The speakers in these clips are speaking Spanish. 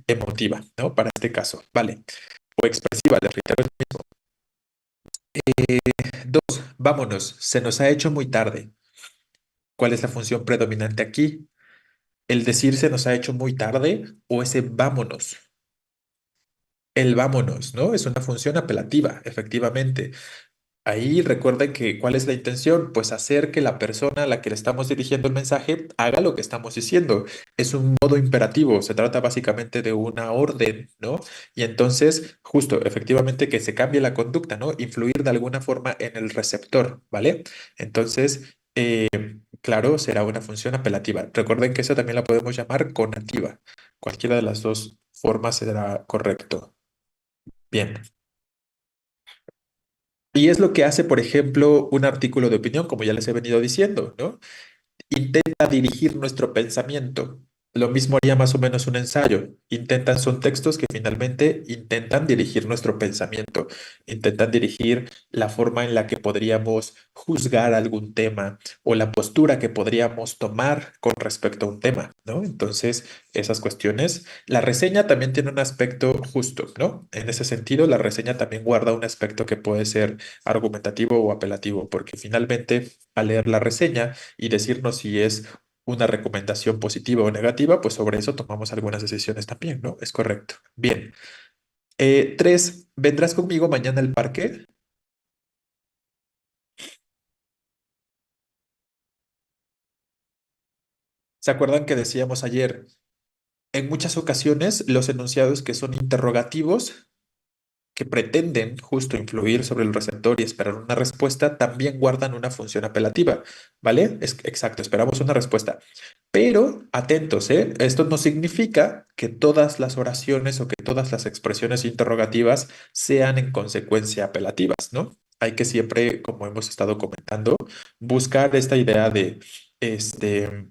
emotiva, ¿no? Para este caso, ¿vale? O expresiva, les reitero es lo mismo. Dos, vámonos, se nos ha hecho muy tarde. ¿Cuál es la función predominante aquí? ¿El decir se nos ha hecho muy tarde o ese vámonos? El vámonos, ¿no? Es una función apelativa, efectivamente. Ahí recuerden que ¿cuál es la intención? Pues hacer que la persona a la que le estamos dirigiendo el mensaje haga lo que estamos diciendo. Es un modo imperativo, se trata básicamente de una orden, ¿no? Y entonces, justo, efectivamente, que se cambie la conducta, ¿no? Influir de alguna forma en el receptor, ¿vale? Entonces, claro, será una función apelativa. Recuerden que eso también la podemos llamar conativa. Cualquiera de las dos formas será correcto. Bien. Y es lo que hace, por ejemplo, un artículo de opinión, como ya les he venido diciendo, ¿no? Intenta dirigir nuestro pensamiento. Lo mismo haría más o menos un ensayo. Son textos que finalmente intentan dirigir nuestro pensamiento, intentan dirigir la forma en la que podríamos juzgar algún tema o la postura que podríamos tomar con respecto a un tema, ¿no? Entonces, esas cuestiones. La reseña también tiene un aspecto justo, ¿no? En ese sentido, la reseña también guarda un aspecto que puede ser argumentativo o apelativo, porque finalmente, al leer la reseña, y decirnos si es una recomendación positiva o negativa, pues sobre eso tomamos algunas decisiones también, ¿no? Es correcto. Bien. Tres, ¿vendrás conmigo mañana al parque? ¿Se acuerdan que decíamos ayer? En muchas ocasiones los enunciados que son interrogativos que pretenden justo influir sobre el receptor y esperar una respuesta, también guardan una función apelativa, ¿vale? Es exacto, esperamos una respuesta. Pero atentos, ¿eh? Esto no significa que todas las oraciones o que todas las expresiones interrogativas sean en consecuencia apelativas, ¿no? Hay que siempre, como hemos estado comentando, buscar esta idea de, este,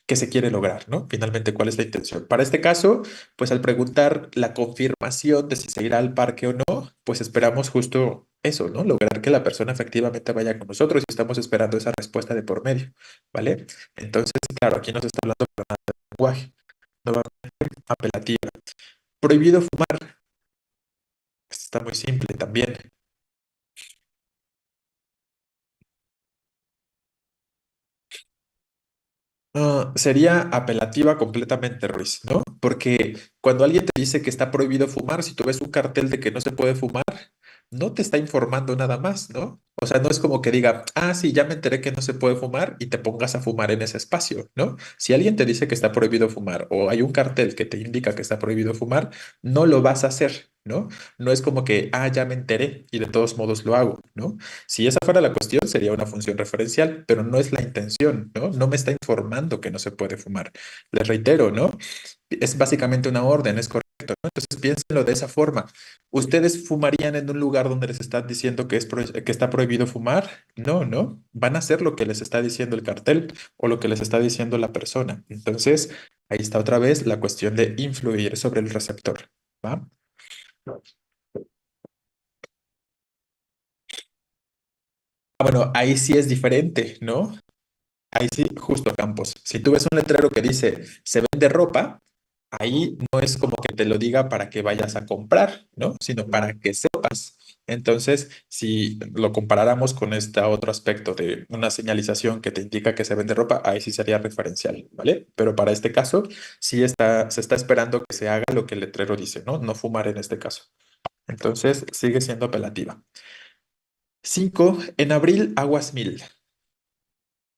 qué se quiere lograr, ¿no? Finalmente, ¿cuál es la intención? Para este caso, pues al preguntar la confirmación de si se irá al parque o no, pues esperamos justo eso, ¿no? Lograr que la persona efectivamente vaya con nosotros y estamos esperando esa respuesta de por medio, ¿vale? Entonces, claro, aquí nos está hablando para nada de lenguaje, nuevamente apelativa. Prohibido fumar, esto está muy simple también. Sería apelativa completamente, Ruiz, ¿no? Porque cuando alguien te dice que está prohibido fumar, si tú ves un cartel de que no se puede fumar, no te está informando nada más, ¿no? O sea, no es como que diga, ah, sí, ya me enteré que no se puede fumar y te pongas a fumar en ese espacio, ¿no? Si alguien te dice que está prohibido fumar o hay un cartel que te indica que está prohibido fumar, no lo vas a hacer, ¿no? No es como que, ah, ya me enteré y de todos modos lo hago, ¿no? Si esa fuera la cuestión, sería una función referencial, pero no es la intención, ¿no? No me está informando que no se puede fumar. Les reitero, ¿no? Es básicamente una orden, es correcto, ¿no? Entonces piénsenlo de esa forma. ¿Ustedes fumarían en un lugar donde les están diciendo que está prohibido fumar? No, ¿no? Van a hacer lo que les está diciendo el cartel o lo que les está diciendo la persona. Entonces, ahí está otra vez la cuestión de influir sobre el receptor, ¿va? Bueno, ahí sí es diferente, ¿no? Ahí sí, justo Campos. Si tú ves un letrero que dice se vende ropa, ahí no es como que te lo diga para que vayas a comprar, ¿no? Sino para que sepas. Entonces, si lo comparáramos con este otro aspecto de una señalización que te indica que se vende ropa, ahí sí sería referencial, ¿vale? Pero para este caso, se está esperando que se haga lo que el letrero dice, ¿no? No fumar en este caso. Entonces, sigue siendo apelativa. 5. En abril, aguas mil.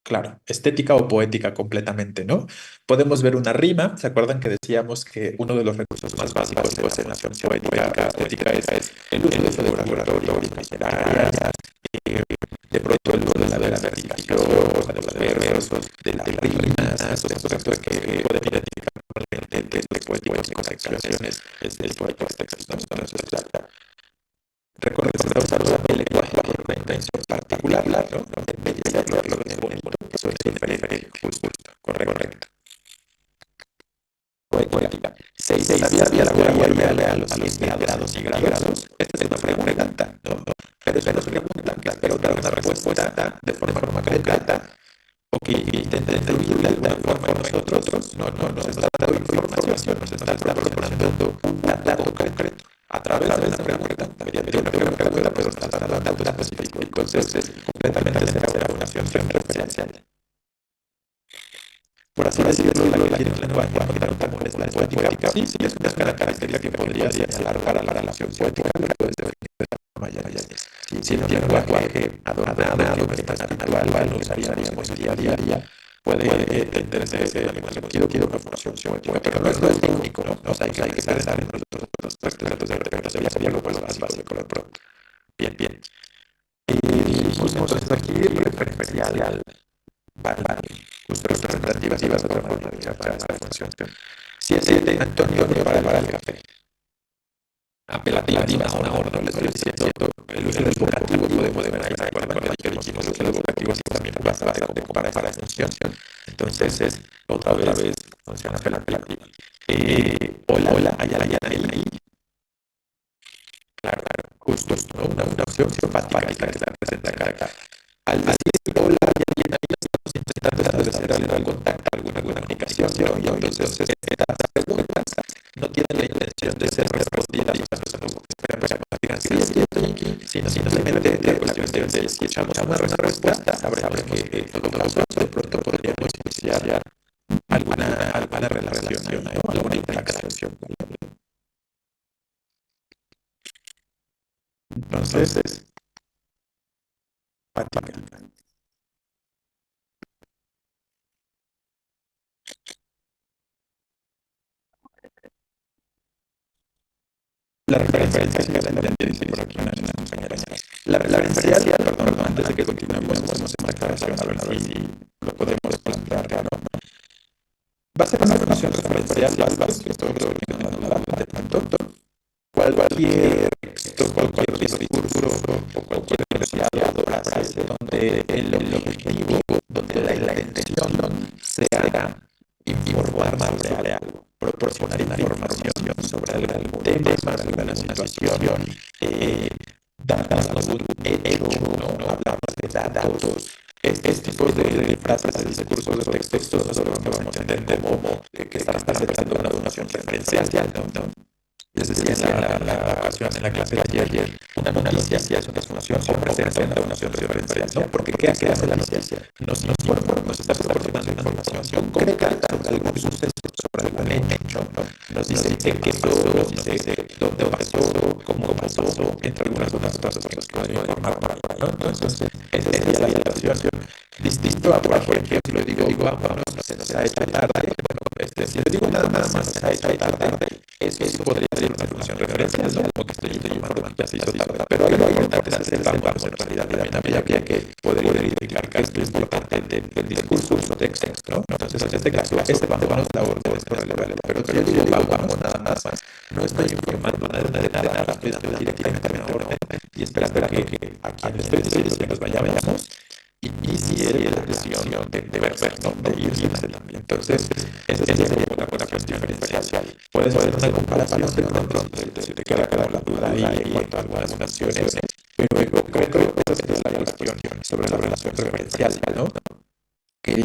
Claro, estética o poética completamente, ¿no? Podemos ver una rima. ¿Se acuerdan que decíamos que uno de los recursos más básicos de la función poética o estética es el uso de figuras ortográficas literarias, de pronto el uso de la vertificación, de los versos, de las rimas, estos aspectos que pueden identificar normalmente textos poéticos y concepciones del poeta textos, ¿no? Entonces, recuerden que se está usando el lenguaje con una intención particular, ¿no? En vez de hacerlo de bonito, eso es diferente, justo, correcto. Poética. ¿Sabías que la guardia a los 100 grados y grados? Esta es una pregunta, ¿no? Pero es una pregunta, pero dar una respuesta de forma concreta o que intente incluir de alguna forma en nosotros, no nos está dando información, nos está dando proporcionando un dato concreto a través de una pregunta, mediante una pregunta, pero está dando un dato específico. Entonces, completamente será una función referencial. Por así decirlo, la que tiene el lenguaje como es la poética, sí, es una característica que podría señalar para la relación poética, pero desde si el lenguaje adornado, que está espiritual, lo usaríamos día a día, puede entenderse en algún sentido que una función poética, pero no es lo único, ¿no? O sea, hay que pensar en los datos de referencia, sería lo más básico, pero bien. Y dijimos entonces aquí preferencial, vale, justo representativas y vas a otra forma de llamar a la función. Si es de Antonio para el café, apelativas a una orden, les estoy diciendo, el uso del vocativo podemos ver ahí, ¿se acuerdan? Cuando dijimos el uso del vocativo sí también pasa como para función. Entonces, otra vez, función apelativa. Hola, ahí. Claro, justo, ¿no? Una opción simpática que la presenta acá. Al decir hola, ahí estamos intentando establecer algún contacto, alguna comunicación, y entonces estas preguntas no tienen la intención de ser respondidas, digan, sí, estoy aquí, sino simplemente la cuestión de si echamos una respuesta, sabremos que todos nosotros de pronto podríamos iniciar alguna relación, ¿no? Alguna interacción. Entonces, práctica. La referencia que se dice por aquí una de las compañeras. La referencia, perdón, antes de que continuemos, hacemos una aclaración a ver si lo podemos plantear, ¿no? Va a ser una relación referencial, que esto lo que no de tanto, cualquier texto, cualquier discurso o cualquier enunciado, frase donde el objetivo, donde la intención sea informar sobre algo, proporcionar información sobre algún tema, alguna situación, darnos algún hecho, ¿no? Hablamos de datos. Este tipo de frases, de discursos, de textos, nosotros no vamos a entender como que están presentando una donación referencial, ¿no? Les decía en la ocasión, en la clase de ayer, una noticia es una función o presenta una donación referencial, ¿no? Porque ¿qué hace la noticia? Nos informa, nos está proporcionando información concreta sobre algún suceso, sobre algún hecho, ¿no? Nos dice qué pasó, nos dice dónde pasó, cómo pasó, entre algunas otras cosas que nos pueden informar, ¿no? Entonces, esa sería la relación. Distinto a, por ejemplo, digo, bueno, se nos ha hecho tarde, si le digo nada más, se ha hecho tarde, eso podría ser una función referencial, ¿no? Como que estoy informando que se hizo tarde, pero ahí lo importante es hacer vamos, en realidad también había que poder identificar que esto es importante del discurso o texto, ¿no? Entonces, en este caso, vamos la orden es relevante, pero yo digo vamos nada más, no estoy informando de nada, estoy dando directamente una orden y esperando que a quien le estoy diciendo que nos vayamos inicie la acción de ver, ¿no? De irse también. Entonces, esa sería una buena cuestión diferencial. Puedes hacer una comparación de pronto, si te queda la duda ahí en cuanto a algunas naciones, pero creo que esa sería la cuestión sobre la relación referencial, ¿no? Que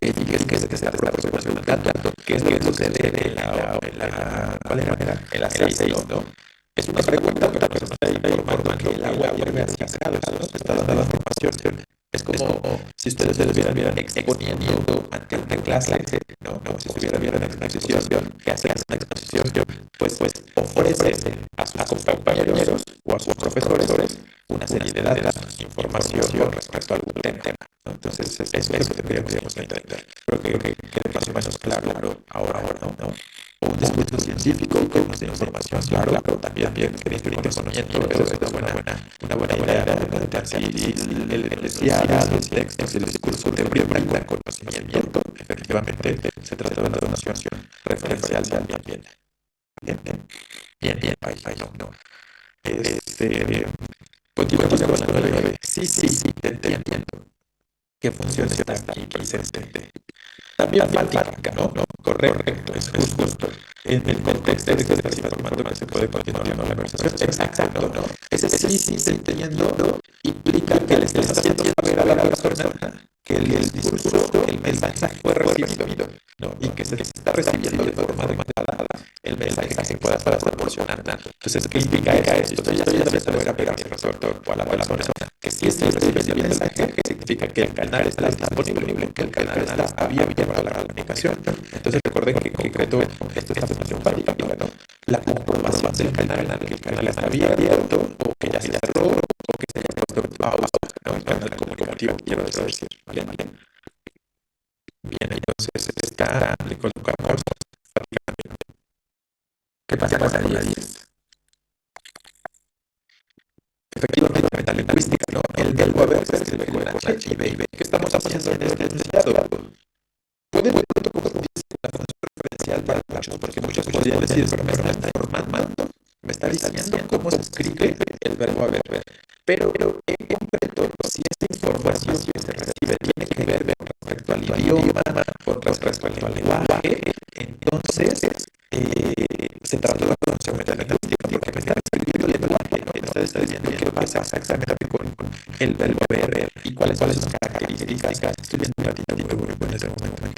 se te está proporcionando un dato, que es lo que sucede en la 6, ¿no? Es una pregunta, pero que se está informando que el agua vuelve a 5 grados, ¿no? Se está dando la información. Es como si ustedes se vieran exponiendo ante una clase, ¿no? Como si estuvieran en una exposición, que hacen una exposición, pues ofrece a sus compañeros o a sus profesores una serie de datos, información con respecto a algún tema, ¿no? Entonces, eso es lo que deberíamos entender. Creo que quede más o menos claro ahora, ¿no? O un discurso científico con más información, claro, también que describe conocimiento, eso es una buena idea de plantear si el enunciado, los textos y el discurso te brindan conocimiento, efectivamente se trata de una donación referencial también. Bien, ahí no. Continuamos con la 9. Sí, te entiendo. ¿Qué función está aquí? ¿Qué dice también falta, ¿no? Correcto, es justo. En el contexto de que estás informando que se puede continuar la conversación. Exacto, ¿no? Ese sí, te entiendo, implica que le estás haciendo saber a la persona que el discurso, el mensaje fue recibido, ¿no? Y que se está recibiendo de forma adecuada el mensaje que se pueda estar proporcionando. Entonces, ¿qué implica esto? Estoy haciendo saber a mi receptor o a la persona que si estoy recibiendo el mensaje, significa que el canal está disponible, que el canal está abierto para la comunicación. Entonces, recuerden que en concreto esto está simpática, ¿no? La comprobación del canal, que el canal está abierto, o que ya se cerró, o que se haya puesto en pausa, ¿no? El canal comunicativo, quiero decir, ¿vale? Bien, entonces le colocamos. ¿Qué pasa con la 10? Efectivamente, la lingüística, ¿no? El verbo haber se escribe con H y B. ¿Qué estamos haciendo en este enunciado? Puede confundirse con la función referencial para muchos, porque muchos podrían decir, pero me está informando, me está diciendo cómo se escribe el verbo haber. Pero en concreto, si esta información que se recibe tiene que ver con respecto al idioma, con respecto al lenguaje, entonces se trata de una función metalingüística, porque me está escribiendo el lenguaje, ¿no? Me está diciendo qué pasa exactamente con el verbo haber y cuáles son sus características. Estoy viendo un ratito en este momento.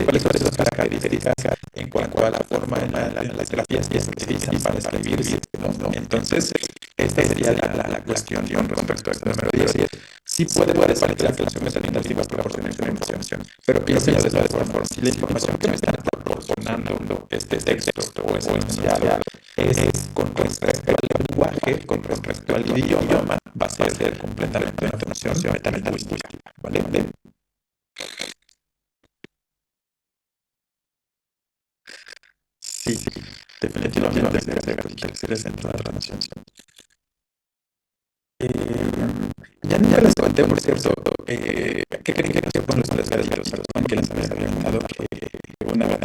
¿Cuáles son esas características en cuanto a la forma en las grafías que se utilizan para escribir, ¿no? Entonces, esta sería la cuestión con respecto al número 10. Sí puede parecer que la función metalingüística proporciona información, pero piensen de esta forma. Si la información que me están proporcionando este texto o este enunciado es con respecto al lenguaje, con respecto al idioma, va a ser completamente una función metalingüística, ¿vale? Sí, definitivamente es dentro de la relación. Ya nunca les conté, por cierto, ¿qué creen que pasó con los gatitos? Que les había comentado que una vez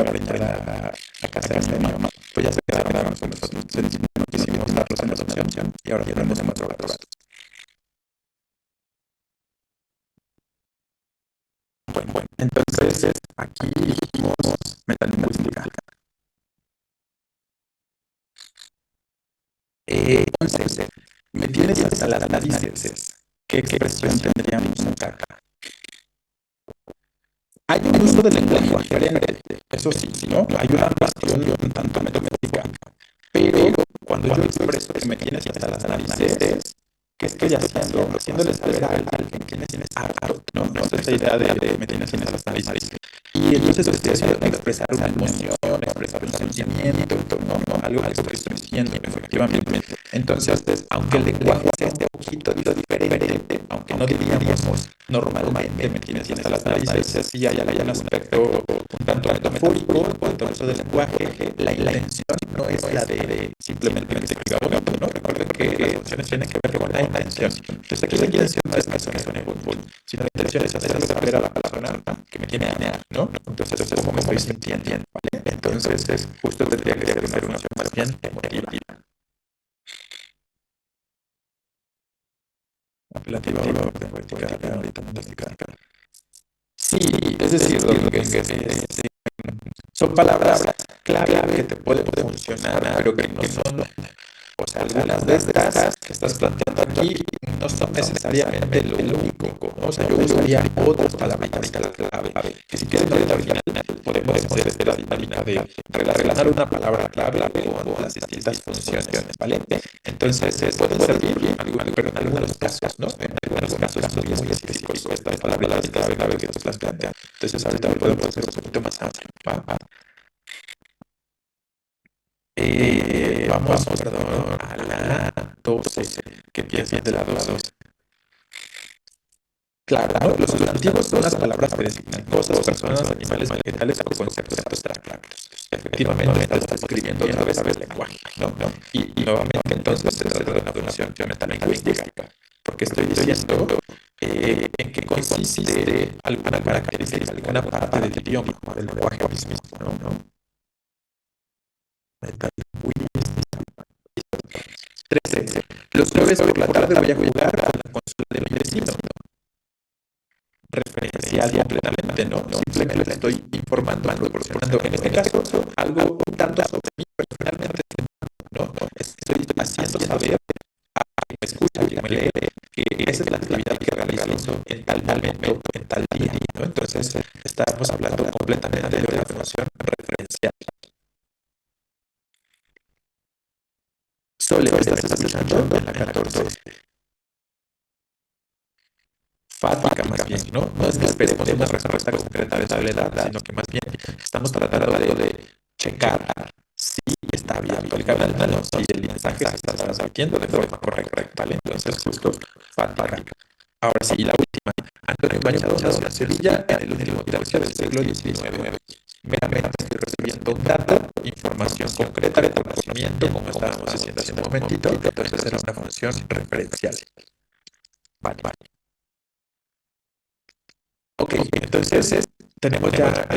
a casa de mi mamá, pues ya se quedaron con nosotros. Entonces no quisimos darlos en adopción y ahora tenemos en otro gato. Bueno, entonces aquí dijimos metalingüística. Entonces, me tienes hasta las narices. ¿Qué expresión tendríamos acá? Hay un uso del lenguaje diferente, eso sí, ¿no? Hay una cuestión un tanto metafórica. Pero cuando yo expreso que me tienes hasta las narices, ¿qué estoy haciendo? Haciéndole saber a alguien que me tienes harto, ¿no? No es esa idea de me tienes hasta las narices. Y entonces estoy haciendo expresar una emoción, expresar un sentimiento, ¿no? Algo que estoy sintiendo, efectivamente. Entonces, aunque el lenguaje sea un poquito diferente, aunque no diríamos normalmente me tienes hasta las narices, sí hay un aspecto un tanto metafórico en cuanto al uso del lenguaje. La intención no es la de simplemente que se escriba bonito, ¿no? Recuerden que las funciones tienen que ver con la intención. Entonces aquí la intención no es que suene bonito, sino la intención es hacerle saber a la persona que me tiene, ¿no? Entonces es como me estoy sintiendo, ¿vale? Entonces justo tendría que ser una función más bien emotiva. Apelativa o poética, ahorita fantástica. Sí, es decir, son palabras clave que te pueden funcionar, pero que no son, o sea, algunas de estas que estás planteando aquí no son necesariamente lo único, ¿no? O sea, yo usaría otras palabritas clave, que si quieres ahorita al final podemos hacer la dinámica de relacionar una palabra clave con las distintas funciones, ¿vale? Entonces, pueden servir, pero en algunos casos, ¿no? En algunos casos son muy específicos estas palabras clave que estás planteando. Entonces, ahorita podemos hacer un poquito más amplio, ¿va? Vamos, perdón, a la 12, que piensan de la 12. Claro, ¿no? Los sustantivos son las palabras que designan cosas, personas, animales, vegetales o conceptos abstractos. Efectivamente, estás escribiendo otra vez el lenguaje, ¿no? Y nuevamente, entonces, se trata de una función metalingüística, porque estoy diciendo en qué consiste alguna característica, alguna parte del idioma, del lenguaje mismo, ¿no? Metalingüística. 13. Los jueves por la tarde voy a jugar a la consola de mi vecino. Referencial completamente, ¿no? Simplemente le estoy informando, proporcionando, en este caso, algo un tanto sobre mí personalmente, ¿no? Estoy haciendo saber a quien me escucha, a quien me lee, que esa es la actividad que realizo en tal momento, en tal día, ¿no? Entonces, estamos hablando completamente de una función referencial. Sole, ¿me estás escuchando? En la 14. Fática más bien, ¿no? No es que esperemos una respuesta concreta de soledad, sino que más bien estamos tratando de checar si está bien aplicable al menos, si el mensaje se está transmitiendo de forma correcta, ¿vale? Entonces, justo fática. Ahora sí, y la última. Antonio Machado nació en Sevilla en el último tercio del siglo XIX. Meramente estoy recibiendo un dato, información concreta de conocimiento, como estábamos diciendo hace un momentito, entonces será una función referencial. Vale, vale. Ok, entonces tenemos ya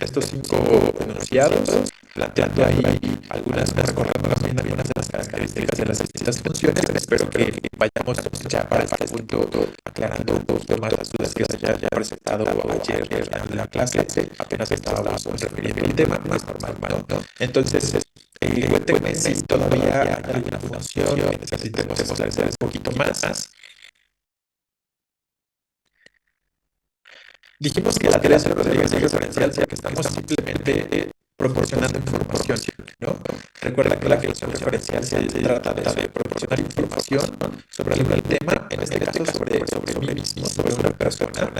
estos 5 enunciados, planteando ahí recordando también algunas de las características de las distintas funciones. Espero que vayamos ya para este punto aclarando un poquito más las dudas que se haya presentado ayer en la clase. Apenas estábamos refiriendo el tema, más normal, ¿no? Entonces, cuéntenme si todavía hay alguna función que necesitemos esclarecer un poquito más. Dijimos que la creación Rodríguez es referencial porque estamos simplemente proporcionando información, ¿no? Recuerda que la creación referencial se trata de proporcionar información sobre algún tema, en este caso sobre mí mismo, sobre una persona,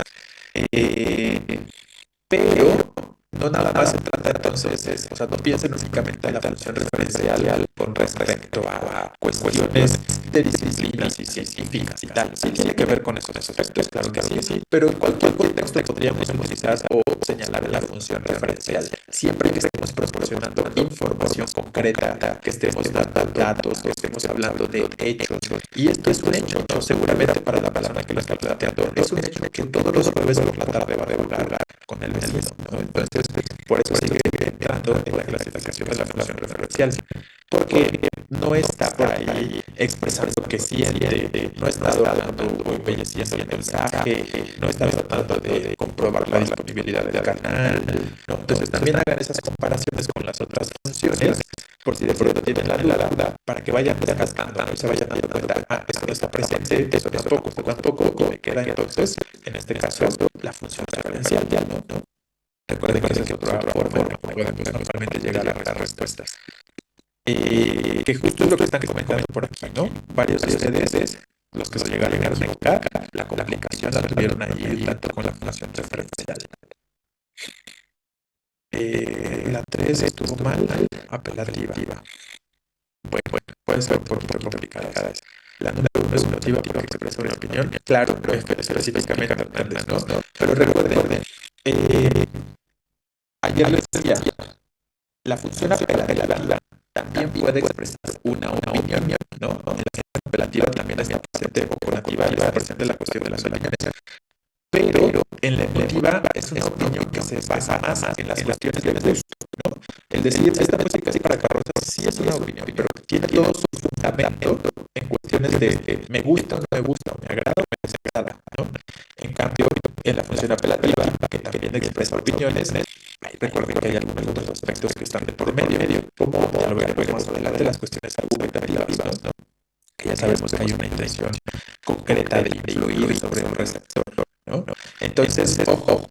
pero no nada más se trata entonces, o sea, no piensen únicamente en la función referencial con respecto a cuestiones de disciplinas y científicas y tal. Sí tiene que ver con esos aspectos, claro que sí, pero en cualquier contexto podríamos utilizar o señalar la función referencial, siempre que estemos proporcionando información concreta, que estemos dando datos, que estemos hablando de hechos. Y esto es un hecho, ¿no? Seguramente para la persona que lo está planteando, es un hecho que todos los jueves por la tarde va a devorar con el vecino, ¿no? Entonces, por eso sigue entrando en la clasificación de la función referencial, porque no está por ahí expresando que siente, no está hablando o embelleciendo el mensaje, no está tratando de comprobar la disponibilidad del canal, ¿no? Entonces, también hagan esas comparaciones con las otras funciones, por si de pronto tienen la duda, para que vayan desgastando, no se vayan dando cuenta, esto no está presente, esto tampoco, y me queda entonces, en este caso, la función referencial, ¿no? Recuerden que esa es otra forma en la que podemos normalmente llegar a las respuestas. Que justo es lo que están comentando por aquí, ¿no? Varios de ustedes, los que se llegaron a conectar, la complicación la tuvieron ahí tanto con la función referencial. La 3 estuvo mal, apelativa. Bueno, puede ser por complicada. La número 1 es una motiva que expresa una opinión. Claro, no es específicamente Hernández, ¿no? Pero recuerden, ayer les decía, la función apelativa también puede expresar una opinión, ¿no? En la función apelativa también está presente opinativa y está presente la cuestión de las opiniones. Pero en la emotiva es una opinión que se basa más en las cuestiones de gusto, ¿no? El decir, esta música es para carrozas sí es una opinión, pero tiene todo su fundamento en cuestiones de me gusta o no me gusta, o me agrada o me desagrada, ¿no? En cambio, en la función apelativa, que también expresa opiniones, recuerden que hay algunos otros aspectos que están de por medio, como ya lo veremos más adelante, las cuestiones argumentativas, ¿no? Que ya sabemos que hay una intención concreta de influir sobre un receptor, ¿no? Entonces, ojo,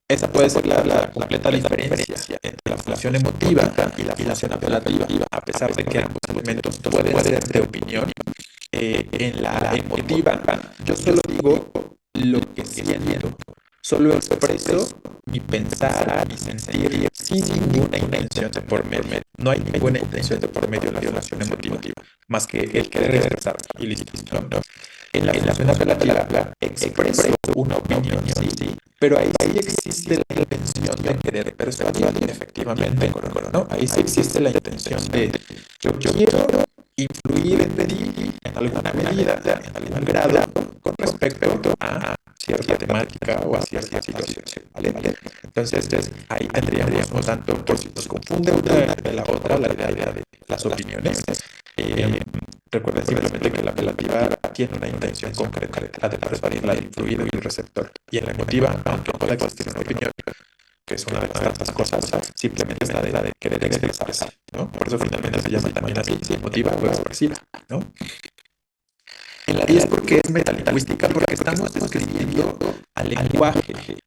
esa puede ser la completa diferencia entre la función emotiva y la función apelativa, a pesar de que ambos elementos pueden ser de opinión. En la emotiva, yo solo digo lo que siento, solo expreso mi pensar, mi sentir, sin ninguna intención de por medio. No hay ninguna intención de por medio en la función emotiva, más que el querer expresar y listo, ¿no? En la función apelativa expreso una opinión, sí, pero ahí sí existe la intención de querer persuadir, efectivamente, ¿no? Ahí sí existe la intención de yo quiero influir en ti en alguna medida, en algún grado, con respecto a cierta temática o a cierta situación, ¿vale? Entonces, ahí tendríamos, no tanto por si nos confunde una de la otra, la idea de las opiniones. Recuerden simplemente que la apelativa tiene una intención concreta, la de persuadir, la de influir en el receptor. Y en la emotiva, aunque pueda existir una opinión, que es una de las tantas cosas, simplemente es la de querer expresarse, ¿no? Por eso finalmente se llama también así, emotiva o expresiva, ¿no? En la 10, porque es metalingüística, porque estamos describiendo al lenguaje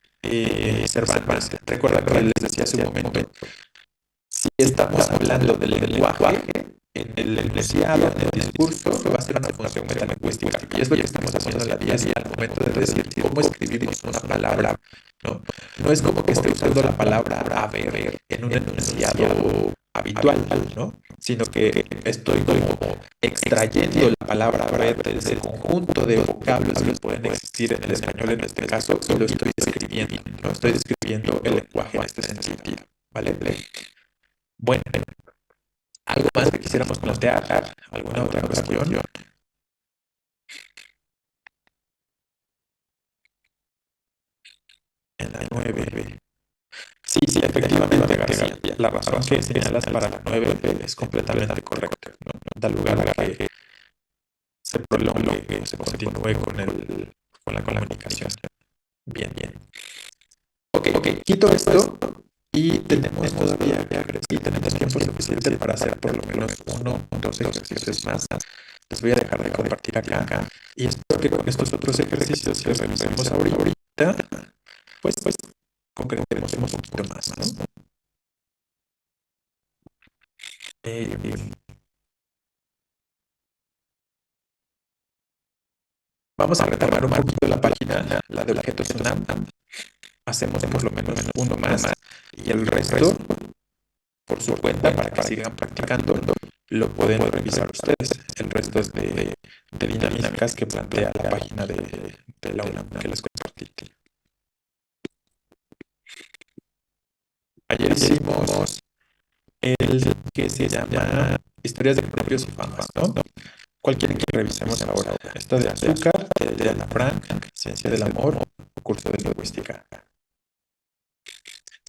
Cervantes. Recuerda que les decía hace un momento, si estamos hablando del lenguaje en el enunciado, en el discurso, va a ser una función metalingüística. Y es lo que estamos haciendo en la 10 al momento de decir cómo escribimos una palabra. No, no es como que esté usando la palabra haber en un enunciado habitual, ¿no? Sino que estoy como extrayendo la palabra haber de ese conjunto de vocablos que pueden existir en el español en este caso, y lo estoy describiendo, ¿no? Estoy describiendo el lenguaje en este sentido, ¿vale? Bueno, algo más que quisiéramos plantear, alguna otra cuestión. En la 9. Sí, efectivamente, García. La razón que señalas para la 9 es completamente correcta. No da lugar a que se prolongue, se continúe con la comunicación. Bien. Ok, quito esto y tenemos todavía, sí, tenemos tiempo suficiente para hacer por lo menos 1 o 2 ejercicios más. Les voy a dejar de compartir acá y espero que con estos otros ejercicios que revisemos ahorita, pues concretemos un poquito más, ¿no? Vamos a retomar un poquito la página, la de objetos UNAM. Hacemos por lo menos uno más y el resto, por su cuenta, para que sigan practicando, lo pueden revisar ustedes. El resto es de dinámicas que plantea la página de la UNAM que les compartí. Ayer hicimos el que se llama Historias de propios y famas, ¿no? ¿Cuál quieren que revisemos ahora? Esta de Azúcar, de Ana Frank, Ciencia del Amor, curso de lingüística.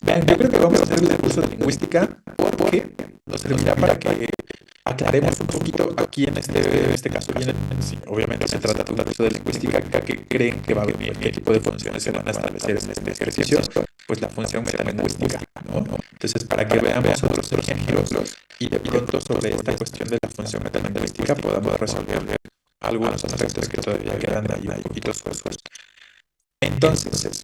Vean, yo creo que vamos a hacer el curso de lingüística porque nos servirá para que aclaremos un poquito aquí en este caso. Sí, obviamente se trata de un curso de lingüística que creen que va a venir, qué tipo de funciones se van a establecer en este ejercicio, pues la función metalingüística, ¿no? Entonces, para que veamos otros ejemplos y de pronto sobre esta cuestión de la función metalingüística podamos resolver algunos aspectos que todavía quedan ahí un poquito sueltos. Entonces,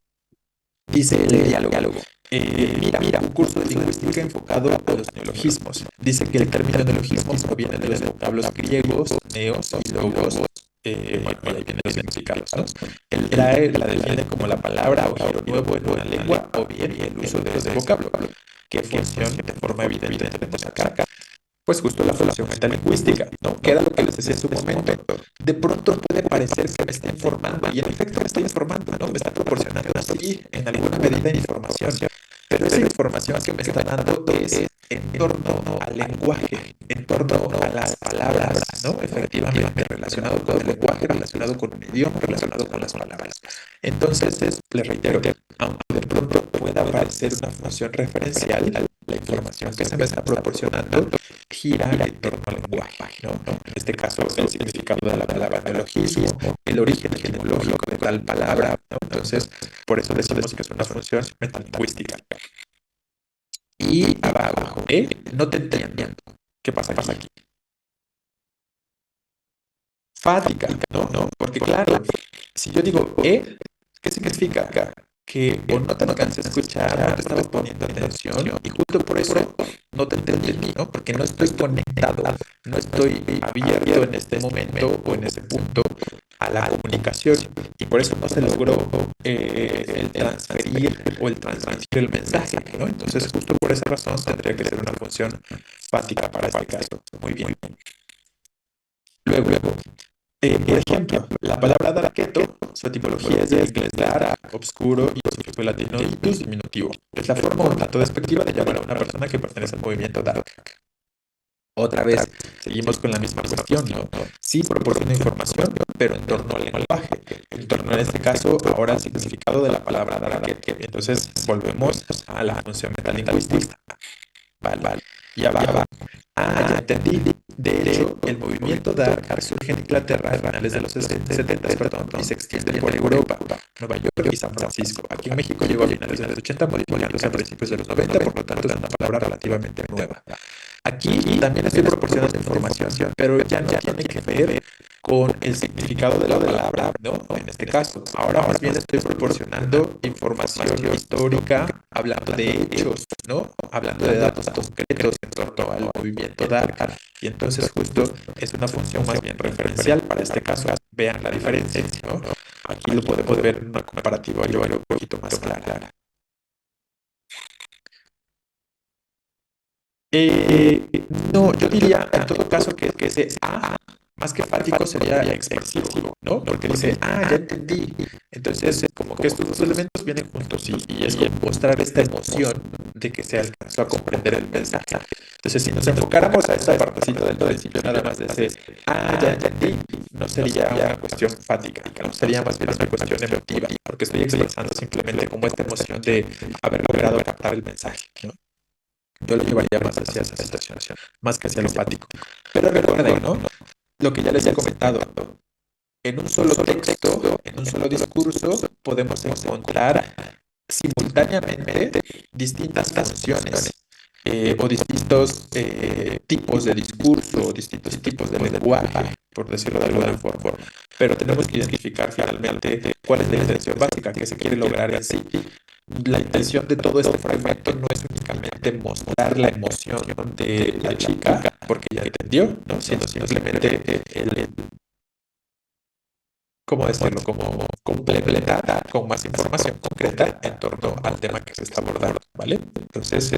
dice el diálogo. Mira, un curso de lingüística enfocado a los neologismos. Dice que el término neologismo proviene de los vocablos griegos, neos y logos. Bueno, ahí vienen los significados, ¿no? El trae la define como la palabra o giro nuevo en una lengua o bien el uso de ese vocablo. ¿Qué función de forma evidente tenemos acá? Pues justo la función metalingüística, ¿no? Que era lo que les decía en su momento. De pronto puede parecer que me está informando, y en efecto me está informando, ¿no? Me está proporcionando así, en alguna medida, información. Pero esa información que me está dando es en torno al lenguaje, en torno a las palabras, ¿no? Efectivamente, relacionado con el lenguaje, relacionado con un idioma, relacionado con las palabras. Entonces, les reitero, aunque de pronto pueda parecer una función referencial, la información que se me está proporcionando gira en torno al lenguaje, ¿no? En este caso, el significado de la palabra neologismo, el origen etimológico de tal palabra, ¿no? Entonces, por eso decimos que es una función metalingüística. Y abajo, no te entiendo. ¿Qué pasa aquí? Fática, ¿no? Porque claro, si yo digo ¿qué significa acá? Que o no te alcancé a escuchar, no te estabas poniendo atención y justo por eso no te entendí, ¿no? Porque no estoy conectado, no estoy abierto en este momento o en este punto a la comunicación y por eso no se logró el transferir o el transmitir el mensaje, ¿no? Entonces justo por esa razón tendría que ser una función fática para este caso. Muy bien. Luego, por ejemplo, la palabra darketo, su etimología es del inglés dar, obscuro, y su sufijo latino itus, diminutivo. Es la forma un tanto despectiva de llamar a una persona que pertenece al movimiento dark. Otra vez, seguimos con la misma cuestión, ¿no? Sí proporciona información, pero en torno al lenguaje. En torno, en este caso, ahora al significado de la palabra darketo. Entonces, volvemos a la función metalingüística. Vale. Y abajo. Ya entendí. De hecho, el movimiento dark surge en Inglaterra a finales de los 70, y se extiende por Europa, Nueva York y San Francisco. Aquí en México llegó a finales de los 80, modificándose a principios de los 90, por lo tanto es una palabra relativamente nueva. Aquí también estoy proporcionando información, pero ya no tiene que ver con el significado de la palabra, ¿no? En este caso, ahora más bien estoy proporcionando información histórica, hablando de hechos, ¿no? Hablando de datos concretos en torno al movimiento dark. Y entonces justo es una función más bien referencial para este caso. Vean la diferencia, ¿no? Aquí lo podemos ver en una comparativa yo un poquito más clara. No, yo diría en todo caso que ese más que fático sería expresivo, ¿no? Porque dice, ya entendí. Entonces, como que estos dos elementos vienen juntos y es como mostrar esta emoción de que se alcanzó a comprender el mensaje. Entonces, si nos enfocáramos a esta partecita del principio, nada más de ese, ya entendí, no sería una cuestión fática, ¿no? Sería más bien una cuestión emotiva, porque estoy expresando simplemente como esta emoción de haber logrado captar el mensaje, ¿no? Yo lo llevaría más hacia esa situación, más que hacia lo empático. Pero recuerden, ¿no? Lo que ya les he comentado, en un solo texto, en un solo discurso, podemos encontrar simultáneamente distintas funciones o distintos tipos de discurso, o distintos tipos de lenguaje, por decirlo de alguna forma. Pero tenemos que identificar finalmente cuál es la intención básica que se quiere lograr en sí. La intención de todo este fragmento no es únicamente mostrar la emoción de la chica, porque ya entendió, ¿no? Sino simplemente ¿cómo decirlo? Como complementar con más información concreta en torno al tema que se está abordando, ¿vale? Entonces,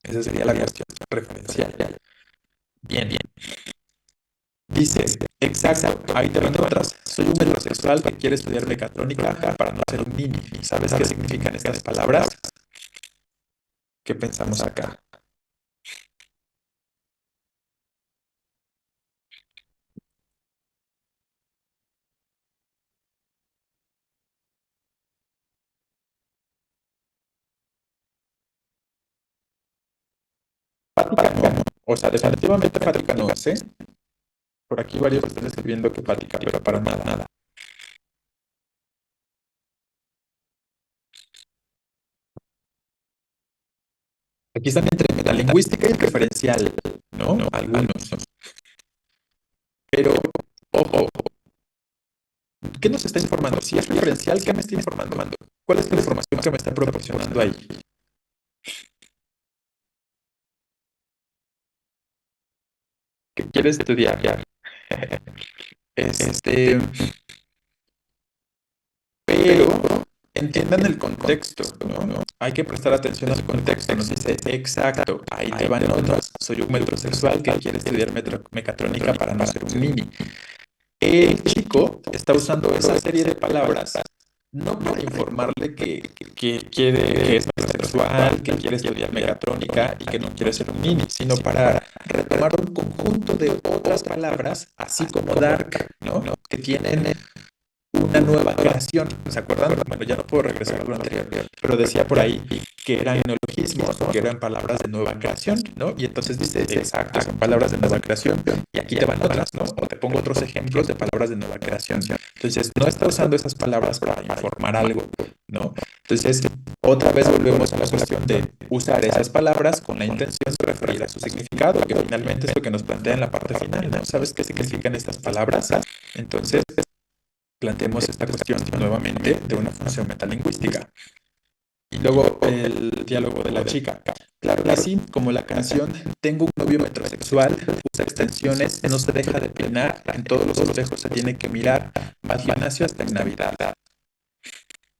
esa sería la cuestión referencial. Bien, bien. Dice, exacto, ahí te van otras. Soy un heterosexual que quiere estudiar mecatrónica para no ser un nini. ¿Sabes qué significan estas palabras? ¿Qué pensamos acá? Fática no. O sea, definitivamente fática no es, ¿eh? Por aquí varios están escribiendo que fática, pero para nada, nada. Aquí están entre metalingüística y referencial, ¿no? Algunos. Pero, ojo, ¿qué nos está informando? Si es referencial, ¿qué me está informando? ¿Cuál es la información que me está proporcionando ahí? ¿Qué quieres estudiar? Este, pero entiendan el contexto, ¿no? Hay que prestar atención al contexto. Nos dice, exacto, ahí te van otras. Soy un metrosexual que quiere estudiar mecatrónica para no ser un mini. El chico está usando esa serie de palabras no para informarle que quiere, que es bisexual, que quiere estudiar mecatrónica y que no quiere ser un mini, sino para retomar un conjunto de otras palabras, así como dark, ¿no? Que tienen una nueva creación. ¿Se acuerdan? Bueno, ya no puedo regresar a lo anterior, pero decía por ahí que eran neologismos, que eran palabras de nueva creación, ¿no? Y entonces dice, exacto, son palabras de nueva creación. Y aquí te van otras, ¿no? O te pongo otros ejemplos de palabras de nueva creación. Entonces, no está usando esas palabras para informar algo, ¿no? Entonces, otra vez volvemos a la cuestión de usar esas palabras con la intención de referir a su significado, que finalmente es lo que nos plantea en la parte final, ¿no? ¿Sabes qué significan estas palabras? Entonces, planteemos esta cuestión nuevamente de una función metalingüística. Y luego el diálogo de la chica. Claro que sí, como la canción Tengo un novio metrosexual, usa extensiones, no se deja de peinar, en todos los espejos se tiene que mirar, va al gimnasio hasta en Navidad.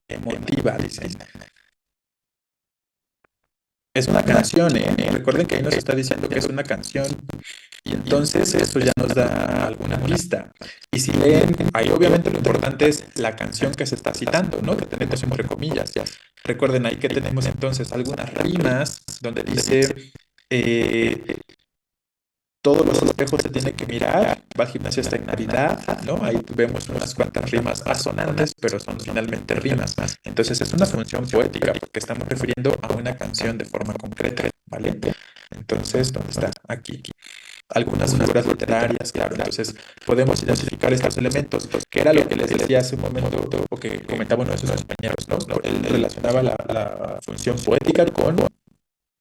Emotiva, dicen. Es una canción, ¿eh? Recuerden que ahí nos está diciendo que es una canción. Y entonces eso ya nos da alguna pista. Y si leen, ahí obviamente lo importante es la canción que se está citando, ¿no? Que tenemos entre comillas. Recuerden ahí que tenemos entonces algunas rimas donde dice todos los espejos se tienen que mirar, va al gimnasio hasta en Navidad, ¿no? Ahí vemos unas cuantas rimas asonantes, pero son finalmente rimas. Entonces es una función poética porque estamos refiriendo a una canción de forma concreta, ¿vale? Entonces, ¿dónde está? Aquí. Algunas figuras literarias, claro. Entonces, podemos identificar estos elementos, que era lo que les decía hace un momento, o que comentaba uno de sus compañeros, ¿no? Él relacionaba la función poética con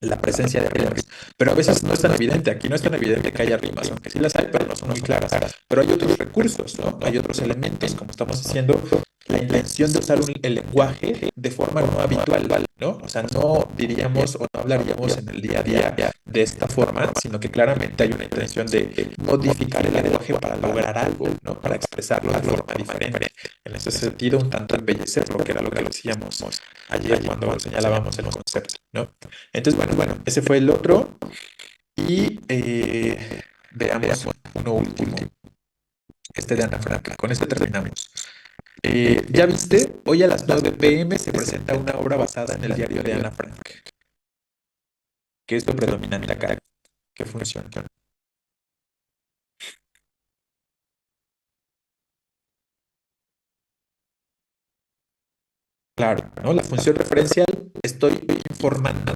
la presencia de rimas. Pero a veces no es tan evidente, aquí no es tan evidente que haya rimas, aunque sí las hay, pero no son muy claras. Pero hay otros recursos, ¿no? Hay otros elementos, como estamos diciendo, la intención de usar el lenguaje de forma no habitual, ¿no? O sea, no diríamos o no hablaríamos en el día a día de esta forma, sino que claramente hay una intención de modificar el lenguaje para lograr algo, ¿no? Para expresarlo de forma diferente. En ese sentido, un tanto embellecerlo, que era lo que decíamos ayer cuando señalábamos el concepto, ¿no? Entonces, bueno, ese fue el otro. Y veamos uno último, este de Ana Frank. Con este terminamos. ¿Ya viste? Hoy a las 9 p.m. se presenta una obra basada en el diario de Ana Frank. ¿Qué es lo predominante acá? ¿Qué funciona? Claro, ¿no? La función referencial, estoy informando.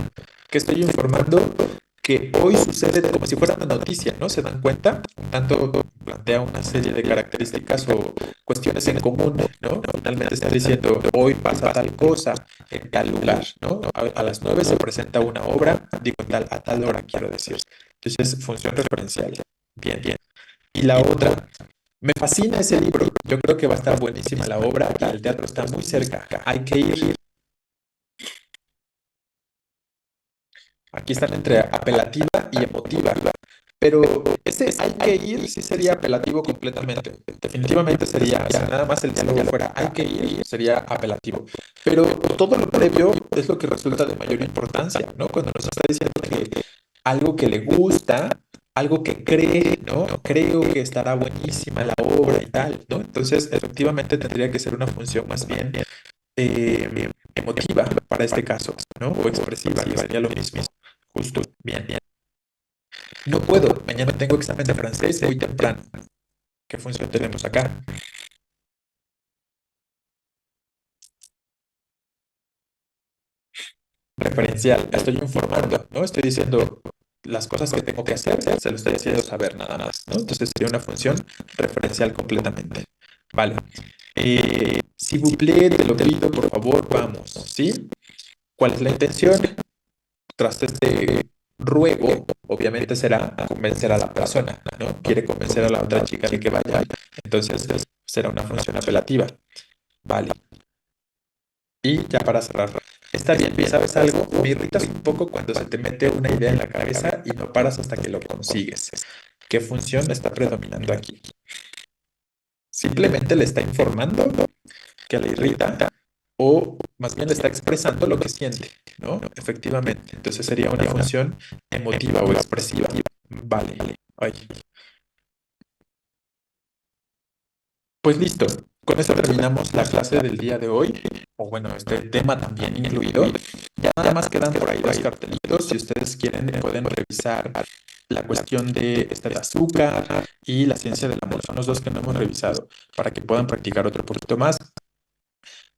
¿Qué estoy informando? Que hoy sucede como si fuera una noticia, ¿no? ¿Se dan cuenta? Tanto plantea una serie de características o cuestiones en común, ¿no? Finalmente está diciendo, hoy pasa tal cosa en tal lugar, ¿no? A las 9 se presenta una obra, digo a tal hora, quiero decir. Entonces, función referencial. Bien, bien. Y la otra, me fascina ese libro. Yo creo que va a estar buenísima la obra y el teatro está muy cerca. Hay que ir. Aquí están entre apelativa y emotiva. Pero ese hay que ir sí sería apelativo completamente. Definitivamente sería, si nada más el diálogo fuera hay que ir, sería apelativo. Pero todo lo previo es lo que resulta de mayor importancia, ¿no? Cuando nos está diciendo que algo que le gusta, algo que cree, ¿no? Creo que estará buenísima la obra y tal, ¿no? Entonces, efectivamente tendría que ser una función más bien emotiva para este caso, ¿no? O expresiva, que sería lo mismo. Justo, bien, bien. No puedo, mañana tengo examen de francés muy temprano. ¿Qué función tenemos acá? Referencial, estoy informando, ¿no? Estoy diciendo las cosas que tengo que hacer, se lo estoy haciendo saber nada más, ¿no? Entonces sería una función referencial completamente. Vale. Si vous plaît, te lo pido, por favor, vamos, ¿sí? ¿Cuál es la intención? Tras este ruego, obviamente será convencer a la persona, ¿no? Quiere convencer a la otra chica de que vaya. Entonces será una función apelativa. Vale. Y ya para cerrar, está bien, ¿sabes algo? Me irritas un poco cuando se te mete una idea en la cabeza y no paras hasta que lo consigues. ¿Qué función está predominando aquí? Simplemente le está informando que le irrita o más bien le está expresando lo que siente, ¿no? Efectivamente. Entonces sería una función emotiva o expresiva. Vale. Ay. Pues listo. Con eso terminamos la clase del día de hoy. O bueno, este tema también incluido. Ya nada más quedan por ahí dos cartelitos. Si ustedes quieren, pueden revisar la cuestión de este de azúcar y la ciencia del amor. Son los dos que no hemos revisado para que puedan practicar otro poquito más.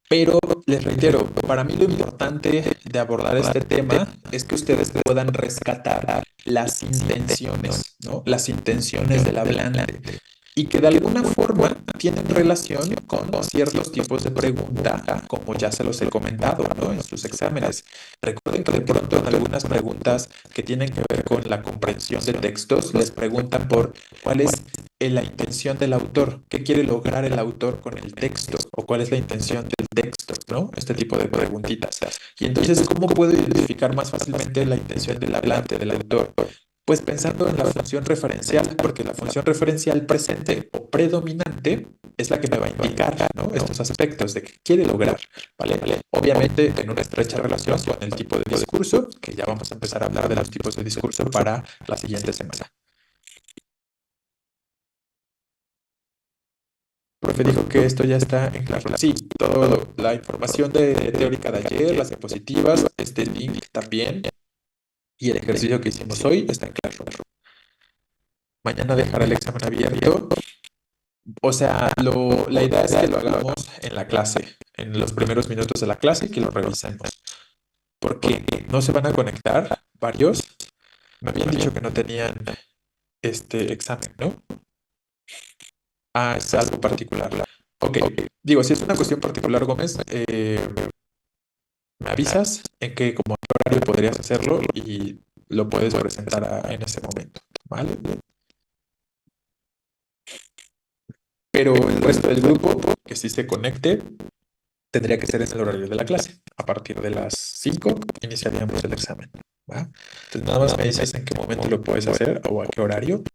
Pero les reitero, para mí lo importante de abordar este tema es que ustedes puedan rescatar las intenciones, ¿no? Las intenciones del hablante y que de alguna forma tienen relación con ciertos tipos de pregunta, como ya se los he comentado, ¿no? En sus exámenes. Recuerden que de pronto en algunas preguntas que tienen que ver con la comprensión de textos, les preguntan por cuál es la intención del autor, qué quiere lograr el autor con el texto o cuál es la intención del texto, ¿no? Este tipo de preguntitas. Y entonces, ¿cómo puedo identificar más fácilmente la intención del hablante, del autor? Pues pensando en la función referencial, porque la función referencial presente o predominante es la que me va a indicar, ¿no? Estos aspectos de qué quiere lograr, ¿vale? Obviamente en una estrecha relación con el tipo de discurso, que ya vamos a empezar a hablar de los tipos de discurso para la siguiente semana. Profe dijo que esto ya está en claro. Sí, toda la información teórica de ayer, las diapositivas, este link también y el ejercicio que hicimos hoy está en claro. Mañana dejará el examen abierto. O sea, la idea es que lo hagamos en la clase, en los primeros minutos de la clase, que lo revisemos. Porque no se van a conectar varios. Me habían dicho que no tenían este examen, ¿no? Ah, es algo particular. Ok, digo, si es una cuestión particular, Gómez, me avisas en que como podrías hacerlo y lo puedes presentar en ese momento, ¿vale? Pero el resto del grupo que sí se conecte tendría que ser en el horario de la clase. A partir de las 5 iniciaríamos el examen, ¿va? Entonces nada más me dices en qué momento lo puedes hacer o a qué horario